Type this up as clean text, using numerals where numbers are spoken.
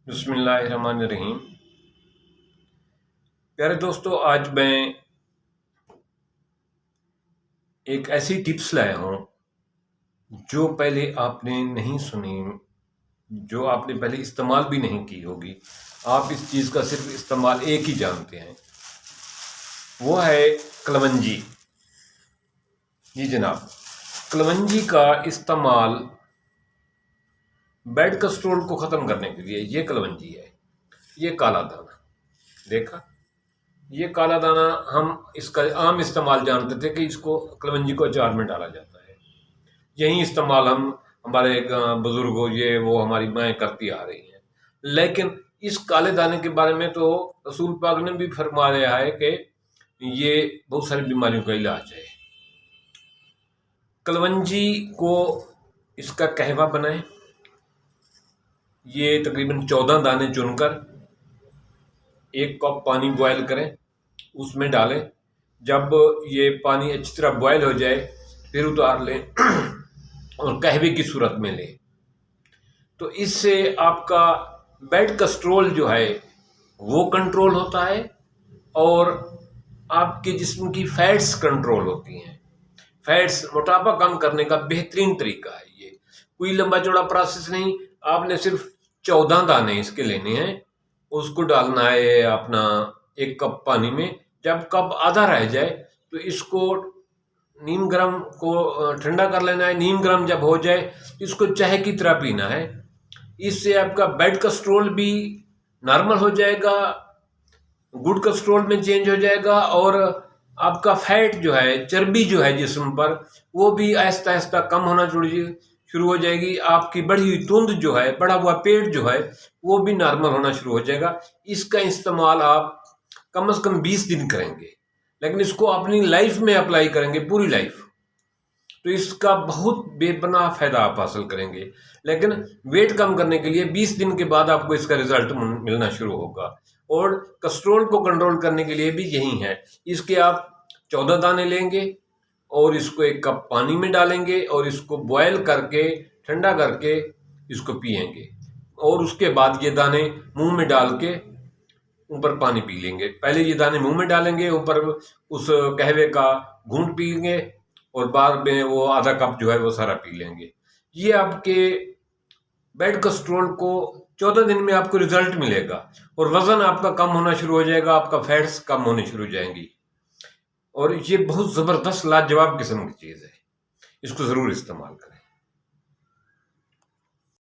बिस्मिल्लाहिर्रहमानिर्रहीम। प्यारे दोस्तों, आज मैं एक ऐसी टिप्स लाया हूँ जो पहले आपने नहीं सुनी, जो आपने पहले इस्तेमाल भी नहीं की होगी। आप इस चीज़ का सिर्फ इस्तेमाल एक ही जानते हैं, वो है कलवंजी। जी जनाब, कलवंजी का इस्तेमाल बैड कोलेस्ट्रॉल को ख़त्म करने के लिए ये कलवंजी है। ये काला दाना देखा, ये काला दाना हम इसका आम इस्तेमाल जानते थे कि इसको कलवंजी को अचार में डाला जाता है। यही इस्तेमाल हम हमारे बुजुर्गों ये वो हमारी माएँ करती आ रही हैं। लेकिन इस काले दाने के बारे में तो रसूल पाक ने भी फरमाया है कि ये बहुत सारी बीमारियों का इलाज है। कलवंजी को इसका कहवा बनाएं। ये तकरीबन 14 दाने चुनकर 1 कप पानी बॉयल करें, उसमें डालें। जब ये पानी अच्छी तरह बॉयल हो जाए फिर उतार लें और कहवे की सूरत में लें। तो इससे आपका बैड कोलेस्ट्रॉल जो है वो कंट्रोल होता है और आपके जिस्म की फैट्स कंट्रोल होती हैं। फैट्स, मोटापा कम करने का बेहतरीन तरीका है ये। कोई लंबा चौड़ा प्रोसेस नहीं, आपने सिर्फ 14 दाने इसके लेने हैं। उसको डालना है अपना 1 कप पानी में। जब कप आधा रह जाए तो इसको नीम गर्म को ठंडा कर लेना है। नीम गर्म जब हो जाए इसको चाय की तरह पीना है। इससे आपका बैड कोलेस्ट्रॉल भी नॉर्मल हो जाएगा, गुड कोलेस्ट्रॉल में चेंज हो जाएगा और आपका फैट जो है, चर्बी जो है जिस्म पर, वो भी आहिस्ता आहिस्ता कम होना शुरू हो जाएगी। आपकी बढ़ी हुई तुंद जो है, बढ़ा हुआ पेट जो है, वो भी नॉर्मल होना शुरू हो जाएगा। इसका इस्तेमाल आप कम से कम 20 दिन करेंगे, लेकिन इसको अपनी लाइफ में अप्लाई करेंगे, पूरी लाइफ, तो इसका बहुत बेपनाह फायदा आप हासिल करेंगे। लेकिन वेट कम करने के लिए 20 दिन के बाद आपको इसका रिजल्ट मिलना शुरू होगा। और कोलेस्ट्रॉल को कंट्रोल करने के लिए भी यही है। इसके आप 14 दाने लेंगे और इसको 1 कप पानी में डालेंगे और इसको बॉयल करके ठंडा करके इसको पिएंगे और उसके बाद ये दाने मुंह में डाल के ऊपर पानी पी लेंगे। पहले ये दाने मुंह में डालेंगे, ऊपर उस कहवे का घूंट पीएंगे और बाद में वो आधा कप जो है वो सारा पी लेंगे। ये आपके बैड कोलेस्ट्रॉल को 14 दिन में आपको रिजल्ट मिलेगा और वजन आपका कम होना शुरू हो जाएगा, आपका फैट्स कम होने शुरू हो जाएंगी। और ये बहुत ज़बरदस्त लाजवाब किस्म की चीज़ है, इसको ज़रूर इस्तेमाल करें।